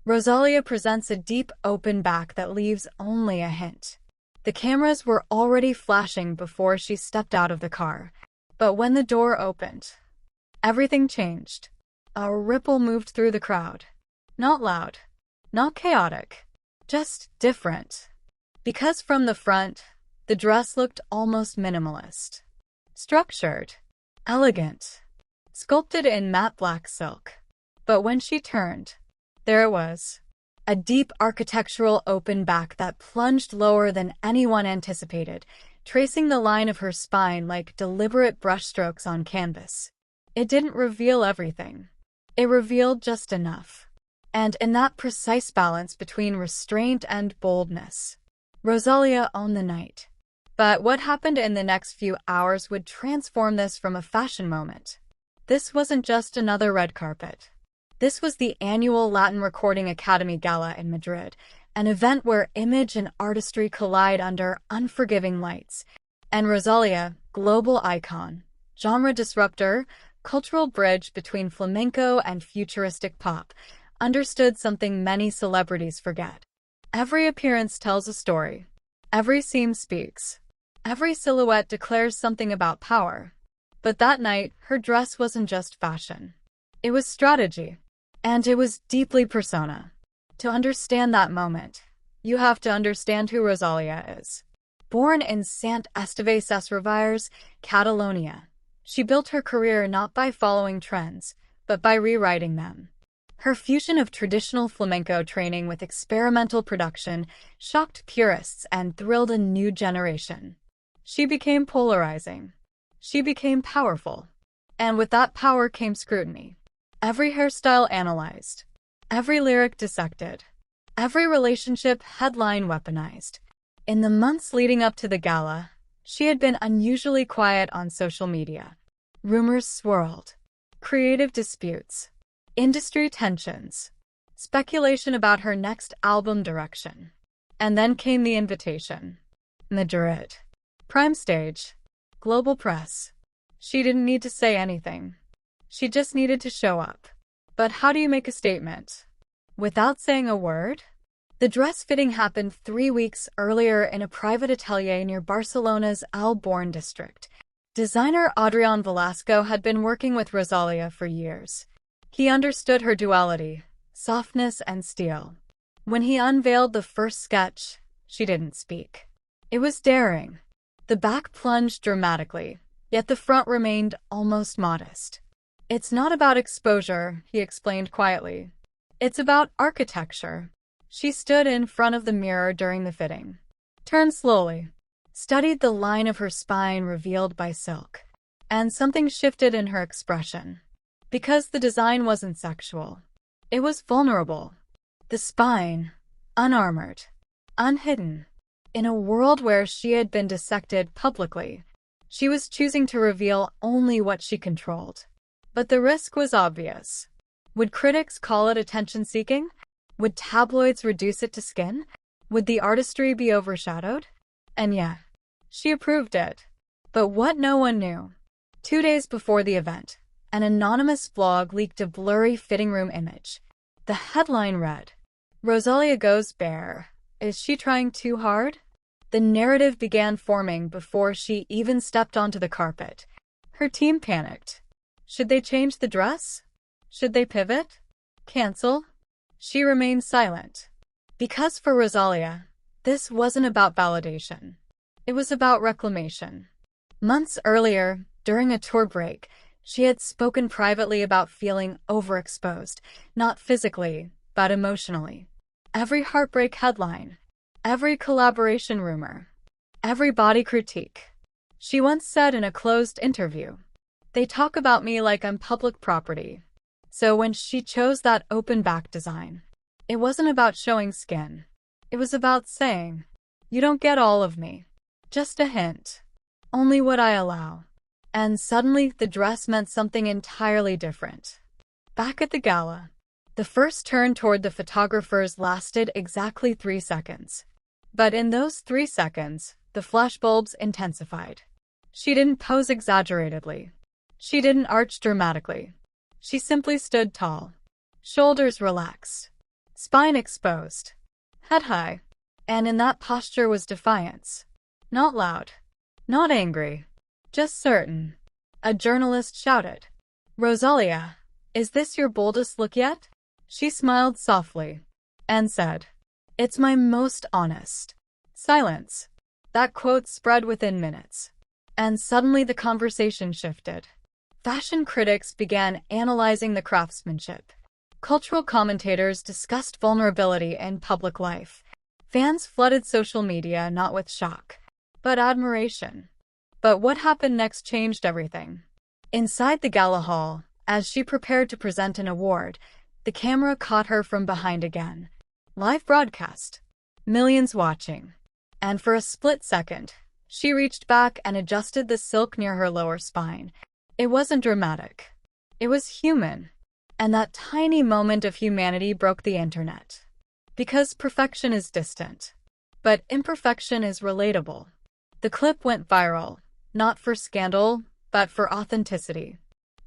Rosalía presents a deep, open back that leaves only a hint. The cameras were already flashing before she stepped out of the car. But when the door opened, everything changed. A ripple moved through the crowd. Not loud, not chaotic, just different. Because from the front, the dress looked almost minimalist. Structured, elegant, sculpted in matte black silk. But when she turned, there it was. A deep architectural open back that plunged lower than anyone anticipated, tracing the line of her spine like deliberate brushstrokes on canvas. It didn't reveal everything. It revealed just enough. And in that precise balance between restraint and boldness, Rosalía owned the night. But what happened in the next few hours would transform this from a fashion moment. This wasn't just another red carpet. This was the annual Latin Recording Academy Gala in Madrid, an event where image and artistry collide under unforgiving lights. And Rosalía, global icon, genre disruptor, cultural bridge between flamenco and futuristic pop, understood something many celebrities forget. Every appearance tells a story. Every seam speaks. Every silhouette declares something about power. But that night, her dress wasn't just fashion. It was strategy. And it was deeply persona. To understand that moment, you have to understand who Rosalía is. Born in Sant Esteve Sesrovires, Catalonia, she built her career not by following trends, but by rewriting them. Her fusion of traditional flamenco training with experimental production shocked purists and thrilled a new generation. She became polarizing. She became powerful. And with that power came scrutiny. Every hairstyle analyzed, every lyric dissected, every relationship headline weaponized. In the months leading up to the gala, she had been unusually quiet on social media. Rumors swirled, creative disputes, industry tensions, speculation about her next album direction. And then came the invitation. Madrid. Prime stage. Global press. She didn't need to say anything. She just needed to show up. But how do you make a statement without saying a word? The dress fitting happened 3 weeks earlier in a private atelier near Barcelona's Alborn district. Designer Adrián Velasco had been working with Rosalía for years. He understood her duality, softness and steel. When he unveiled the first sketch, she didn't speak. It was daring. The back plunged dramatically, yet the front remained almost modest. It's not about exposure, he explained quietly. It's about architecture. She stood in front of the mirror during the fitting, turned slowly, studied the line of her spine revealed by silk, and something shifted in her expression. Because the design wasn't sexual. It was vulnerable. The spine, unarmored, unhidden. In a world where she had been dissected publicly, she was choosing to reveal only what she controlled. But the risk was obvious. Would critics call it attention-seeking? Would tabloids reduce it to skin? Would the artistry be overshadowed? And yeah, she approved it. But what no one knew. 2 days before the event, an anonymous blog leaked a blurry fitting room image. The headline read, "Rosalía goes bare. Is she trying too hard?" The narrative began forming before she even stepped onto the carpet. Her team panicked. Should they change the dress? Should they pivot? Cancel? She remained silent. Because for Rosalía, this wasn't about validation. It was about reclamation. Months earlier, during a tour break, she had spoken privately about feeling overexposed, not physically, but emotionally. Every heartbreak headline, every collaboration rumor, every body critique. She once said in a closed interview, "They talk about me like I'm public property." So when she chose that open back design, it wasn't about showing skin. It was about saying, "You don't get all of me. Just a hint. Only what I allow." And suddenly the dress meant something entirely different. Back at the gala, the first turn toward the photographers lasted exactly 3 seconds. But in those 3 seconds, the flashbulbs intensified. She didn't pose exaggeratedly. She didn't arch dramatically. She simply stood tall, shoulders relaxed, spine exposed, head high, and in that posture was defiance. Not loud, not angry, just certain. A journalist shouted, "Rosalía, is this your boldest look yet?" She smiled softly and said, "It's my most honest." Silence. That quote spread within minutes. And suddenly the conversation shifted. Fashion critics began analyzing the craftsmanship. Cultural commentators discussed vulnerability in public life. Fans flooded social media not with shock, but admiration. But what happened next changed everything. Inside the gala hall, as she prepared to present an award, the camera caught her from behind again. Live broadcast. Millions watching. And for a split second, she reached back and adjusted the silk near her lower spine. It wasn't dramatic. It was human. And that tiny moment of humanity broke the internet. Because perfection is distant. But imperfection is relatable. The clip went viral, not for scandal, but for authenticity.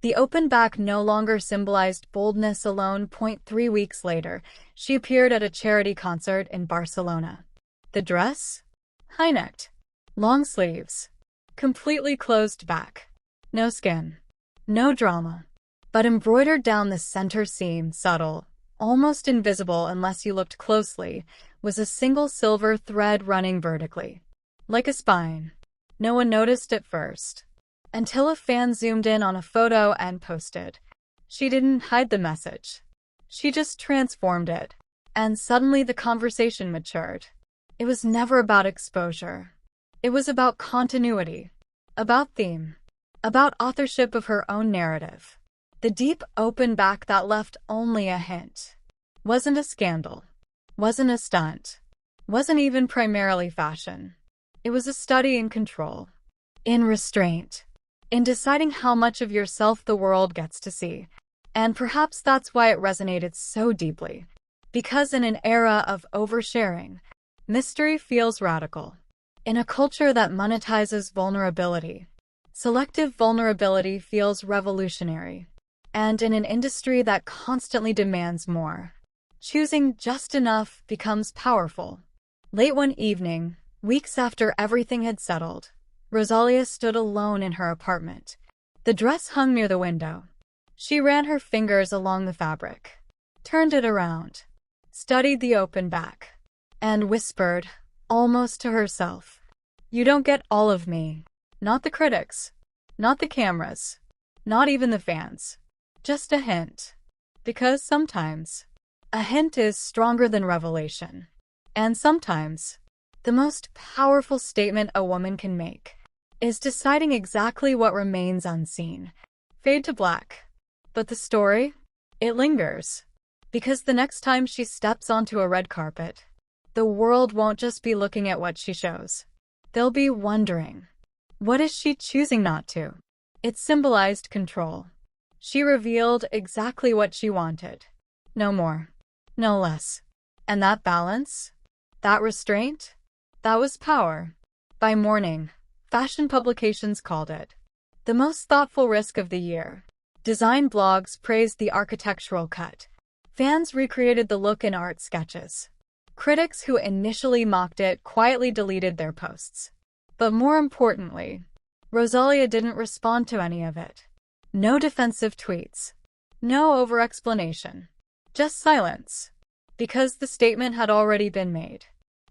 The open back no longer symbolized boldness alone. 3 weeks later, she appeared at a charity concert in Barcelona. The dress? High-necked. Long sleeves. Completely closed back. No skin. No drama. But embroidered down the center seam, subtle, almost invisible unless you looked closely, was a single silver thread running vertically. Like a spine. No one noticed at first. Until a fan zoomed in on a photo and posted. She didn't hide the message. She just transformed it. And suddenly the conversation matured. It was never about exposure. It was about continuity. About theme. About authorship of her own narrative. The deep open back that left only a hint. Wasn't a scandal. Wasn't a stunt. Wasn't even primarily fashion. It was a study in control. In restraint. In deciding how much of yourself the world gets to see. And perhaps that's why it resonated so deeply. Because in an era of oversharing, mystery feels radical. In a culture that monetizes vulnerability, selective vulnerability feels revolutionary. And in an industry that constantly demands more, choosing just enough becomes powerful. Late one evening, weeks after everything had settled, Rosalía stood alone in her apartment. The dress hung near the window. She ran her fingers along the fabric, turned it around, studied the open back, and whispered, almost to herself, "You don't get all of me. Not the critics, not the cameras, not even the fans. Just a hint." Because sometimes, a hint is stronger than revelation. And sometimes, the most powerful statement a woman can make is deciding exactly what remains unseen. Fade to black. But the story? It lingers. Because the next time she steps onto a red carpet, the world won't just be looking at what she shows. They'll be wondering, what is she choosing not to? It symbolized control. She revealed exactly what she wanted. No more. No less. And that balance? That restraint? That was power. By morning, fashion publications called it the most thoughtful risk of the year. Design blogs praised the architectural cut. Fans recreated the look in art sketches. Critics who initially mocked it quietly deleted their posts. But more importantly, Rosalía didn't respond to any of it. No defensive tweets. No over-explanation. Just silence. Because the statement had already been made.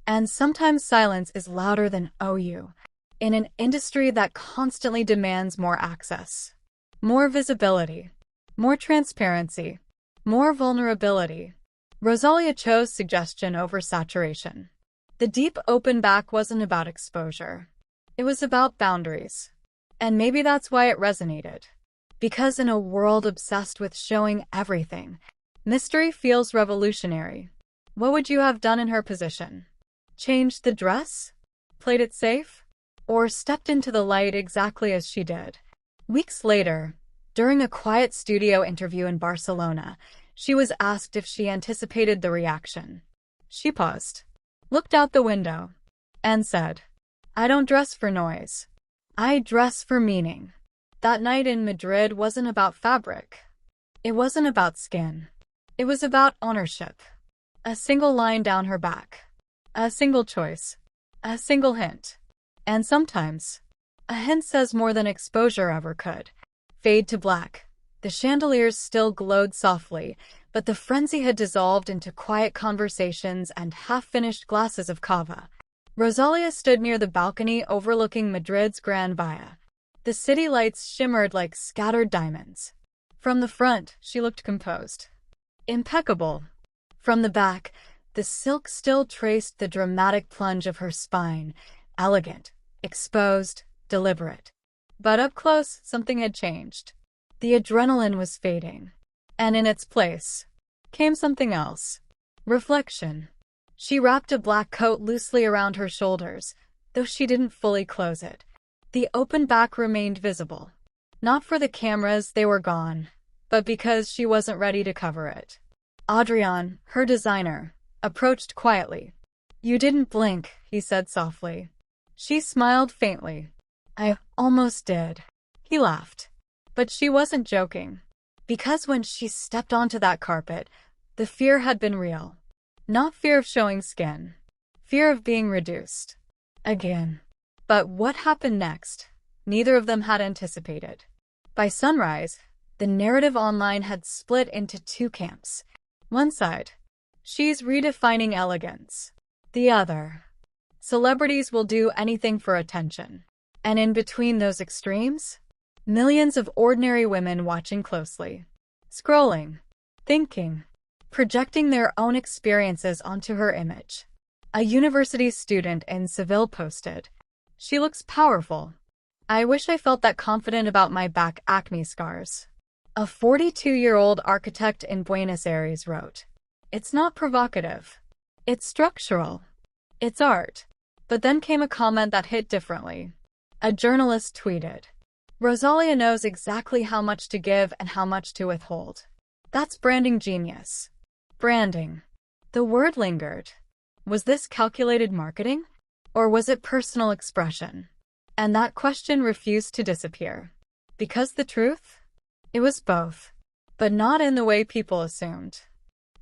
And sometimes silence is louder than "OU." In an industry that constantly demands more access, more visibility, more transparency, more vulnerability, Rosalía chose suggestion over saturation. The deep open back wasn't about exposure. It was about boundaries. And maybe that's why it resonated. Because in a world obsessed with showing everything, mystery feels revolutionary. What would you have done in her position? Changed the dress? Played it safe? Or stepped into the light exactly as she did? Weeks later, during a quiet studio interview in Barcelona, she was asked if she anticipated the reaction. She paused, looked out the window, and said, "I don't dress for noise. I dress for meaning." That night in Madrid wasn't about fabric. It wasn't about skin. It was about ownership. A single line down her back. A single choice. A single hint. And sometimes, a hint says more than exposure ever could. Fade to black. The chandeliers still glowed softly, but the frenzy had dissolved into quiet conversations and half-finished glasses of cava. Rosalía stood near the balcony overlooking Madrid's Gran Via. The city lights shimmered like scattered diamonds. From the front, she looked composed. Impeccable. From the back, the silk still traced the dramatic plunge of her spine, elegant, exposed, deliberate. But up close, something had changed. The adrenaline was fading. And in its place came something else. Reflection. She wrapped a black coat loosely around her shoulders, though she didn't fully close it. The open back remained visible. Not for the cameras, they were gone, but because she wasn't ready to cover it. Adrian, her designer, approached quietly. "You didn't blink," he said softly. She smiled faintly. "I almost did." He laughed. But she wasn't joking. Because when she stepped onto that carpet, the fear had been real. Not fear of showing skin. Fear of being reduced. Again. But what happened next? Neither of them had anticipated. By sunrise, the narrative online had split into two camps. One side, she's redefining elegance. The other, celebrities will do anything for attention. And in between those extremes, millions of ordinary women watching closely, scrolling, thinking, projecting their own experiences onto her image. A university student in Seville posted, "She looks powerful. I wish I felt that confident about my back acne scars." A 42-year-old architect in Buenos Aires wrote, "It's not provocative. It's structural. It's art." But then came a comment that hit differently. A journalist tweeted, "Rosalía knows exactly how much to give and how much to withhold. That's branding genius." Branding. The word lingered. Was this calculated marketing? Or was it personal expression? And that question refused to disappear. Because the truth? It was both. But not in the way people assumed.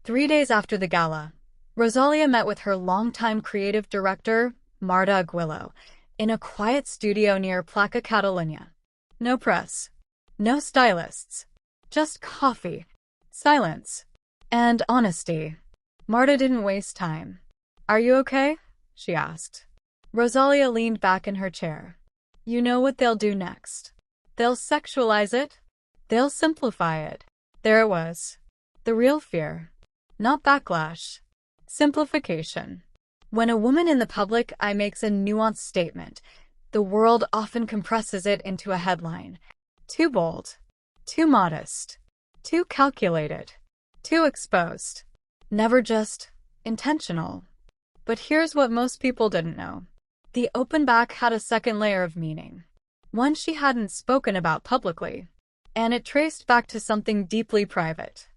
3 days after the gala, Rosalía met with her longtime creative director, Marta Aguilo, in a quiet studio near Plaza Catalunya. No press. No stylists. Just coffee. Silence. And honesty. Marta didn't waste time. "Are you okay?" she asked. Rosalía leaned back in her chair. "You know what they'll do next. They'll sexualize it. They'll simplify it." There it was. The real fear. Not backlash. Simplification. When a woman in the public eye makes a nuanced statement, the world often compresses it into a headline. Too bold. Too modest. Too calculated. Too exposed. Never just intentional. But here's what most people didn't know. The open back had a second layer of meaning. One she hadn't spoken about publicly. And it traced back to something deeply private.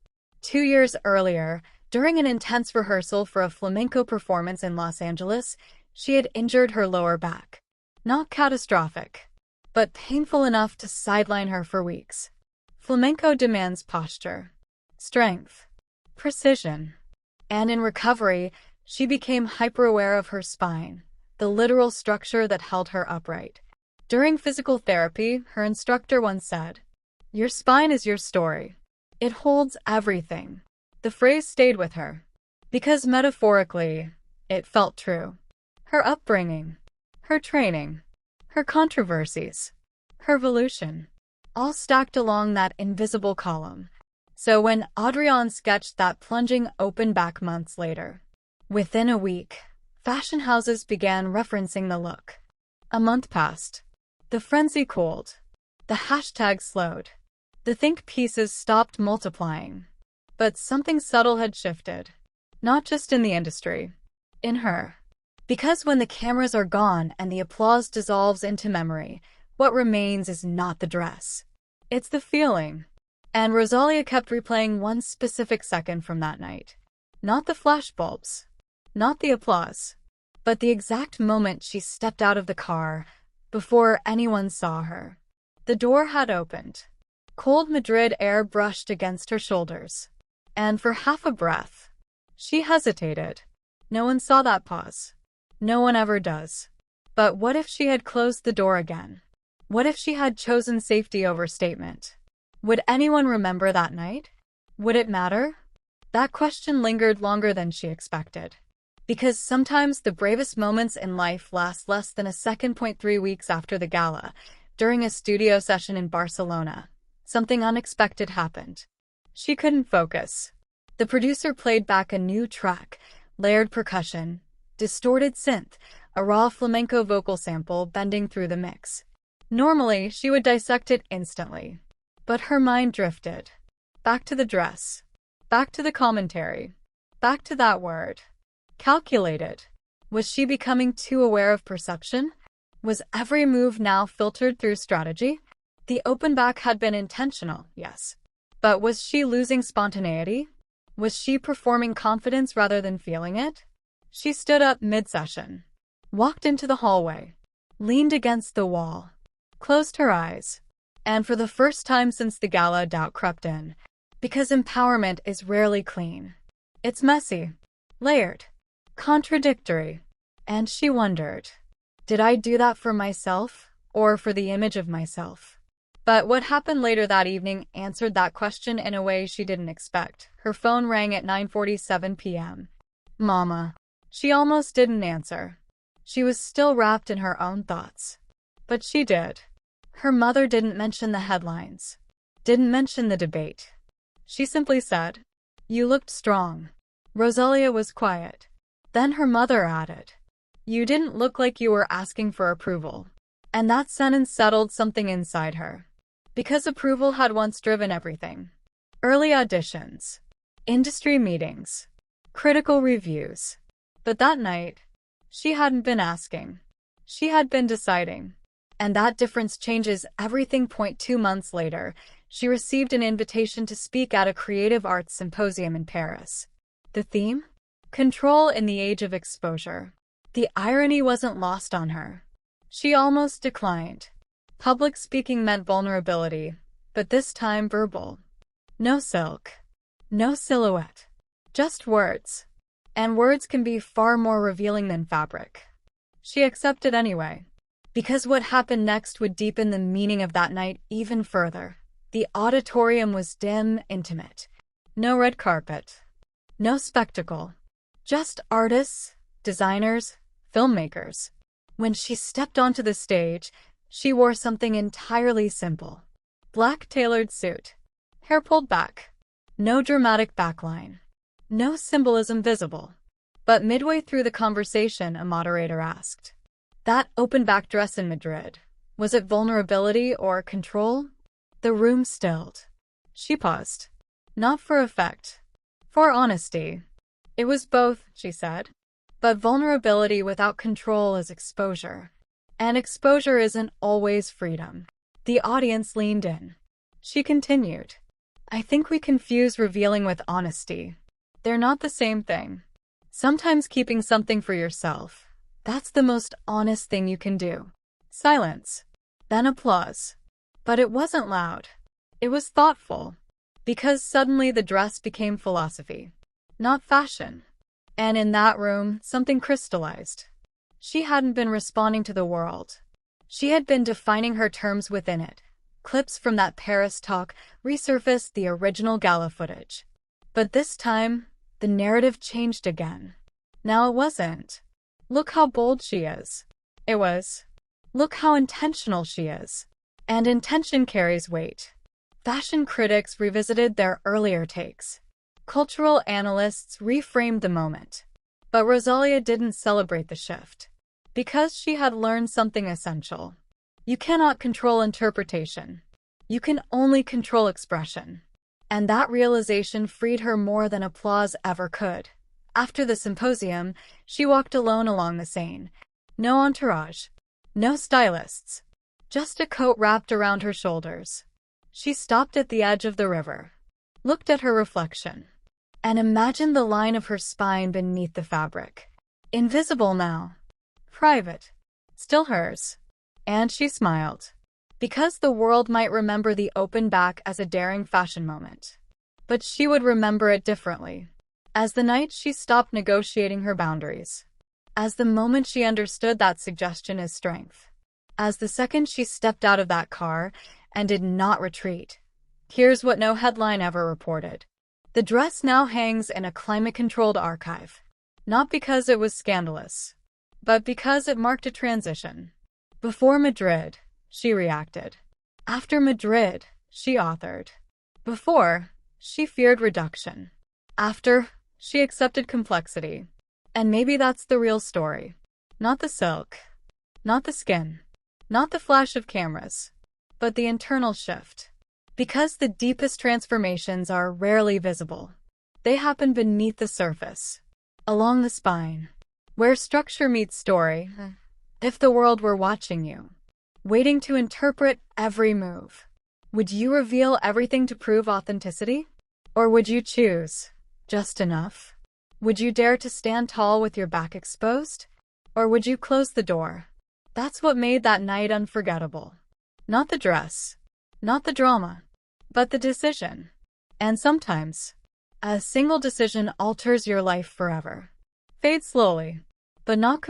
2 years earlier, during an intense rehearsal for a flamenco performance in Los Angeles, she had injured her lower back. Not catastrophic, but painful enough to sideline her for weeks. Flamenco demands posture, strength, precision. And in recovery, she became hyper-aware of her spine, the literal structure that held her upright. During physical therapy, her instructor once said, "Your spine is your story. It holds everything." The phrase stayed with her, because metaphorically, it felt true. Her upbringing, her training, her controversies, her evolution, all stacked along that invisible column. So when Adrian sketched that plunging open back months later, within a week, fashion houses began referencing the look. A month passed. The frenzy cooled. The hashtag slowed. The think pieces stopped multiplying. But something subtle had shifted. Not just in the industry. In her. Because when the cameras are gone and the applause dissolves into memory, what remains is not the dress. It's the feeling. And Rosalía kept replaying one specific second from that night. Not the flashbulbs. Not the applause. But the exact moment she stepped out of the car, before anyone saw her. The door had opened. Cold Madrid air brushed against her shoulders. And for half a breath, She hesitated. No one saw that pause. No one ever does. But what if she had closed the door again? What if she had chosen safety over statement? Would anyone remember that night? Would it matter? That question lingered longer than she expected. Because sometimes the bravest moments in life last less than a second. 3 weeks after the gala, during a studio session in Barcelona, something unexpected happened. She couldn't focus. The producer played back a new track, layered percussion, distorted synth, a raw flamenco vocal sample bending through the mix. Normally, she would dissect it instantly. But her mind drifted. Back to the dress. Back to the commentary. Back to that word. Calculated. Was she becoming too aware of perception? Was every move now filtered through strategy? The open back had been intentional, yes. But was she losing spontaneity? Was she performing confidence rather than feeling it? She stood up mid-session, walked into the hallway, leaned against the wall, closed her eyes, and for the first time since the gala, doubt crept in. Because empowerment is rarely clean. It's messy, layered, contradictory. And she wondered, did I do that for myself, or for the image of myself? But what happened later that evening answered that question in a way she didn't expect. Her phone rang at 9:47 p.m. Mama. She almost didn't answer. She was still wrapped in her own thoughts. But she did. Her mother didn't mention the headlines, didn't mention the debate. She simply said, "You looked strong." Rosalía was quiet. Then her mother added, "You didn't look like you were asking for approval." And that sentence settled something inside her. Because approval had once driven everything. Early auditions, industry meetings, critical reviews. But that night, she hadn't been asking. She had been deciding. And that difference changes everything. 2 months later, she received an invitation to speak at a creative arts symposium in Paris. The theme? Control in the age of exposure. The irony wasn't lost on her. She almost declined. Public speaking meant vulnerability, but this time verbal. No silk. No silhouette. Just words. And words can be far more revealing than fabric. She accepted anyway. Because what happened next would deepen the meaning of that night even further. The auditorium was dim, intimate. No red carpet. No spectacle. Just artists, designers, filmmakers. When she stepped onto the stage, she wore something entirely simple. Black tailored suit. Hair pulled back. No dramatic backline. No symbolism visible. But midway through the conversation, a moderator asked, "That open-back dress in Madrid, was it vulnerability or control?" The room stilled. She paused. Not for effect. For honesty. "It was both," she said. "But vulnerability without control is exposure. And exposure isn't always freedom." The audience leaned in. She continued, "I think we confuse revealing with honesty. They're not the same thing. Sometimes keeping something for yourself, that's the most honest thing you can do." Silence. Then applause. But it wasn't loud. It was thoughtful. Because suddenly the dress became philosophy, not fashion. And in that room, something crystallized. She hadn't been responding to the world. She had been defining her terms within it. Clips from that Paris talk resurfaced the original gala footage. But this time, the narrative changed again. Now it wasn't, "Look how bold she is." It was, "Look how intentional she is." And intention carries weight. Fashion critics revisited their earlier takes. Cultural analysts reframed the moment. But Rosalía didn't celebrate the shift. Because she had learned something essential. You cannot control interpretation. You can only control expression. And that realization freed her more than applause ever could. After the symposium, she walked alone along the Seine. No entourage. No stylists. Just a coat wrapped around her shoulders. She stopped at the edge of the river, looked at her reflection, and imagined the line of her spine beneath the fabric. Invisible now. Private. Still hers. And she smiled. Because the world might remember the open back as a daring fashion moment. But she would remember it differently. As the night she stopped negotiating her boundaries. As the moment she understood that suggestion is strength. As the second she stepped out of that car and did not retreat. Here's what no headline ever reported. The dress now hangs in a climate-controlled archive. Not because it was scandalous, but because it marked a transition. Before Madrid, she reacted. After Madrid, she authored. Before, she feared reduction. After, she accepted complexity. And maybe that's the real story. Not the silk, not the skin, not the flash of cameras, but the internal shift. Because the deepest transformations are rarely visible. They happen beneath the surface, along the spine, where structure meets story. If the world were watching you, waiting to interpret every move, would you reveal everything to prove authenticity? Or would you choose just enough? Would you dare to stand tall with your back exposed? Or would you close the door? That's what made that night unforgettable. Not the dress, not the drama, but the decision. And sometimes, a single decision alters your life forever. Fade slowly, but not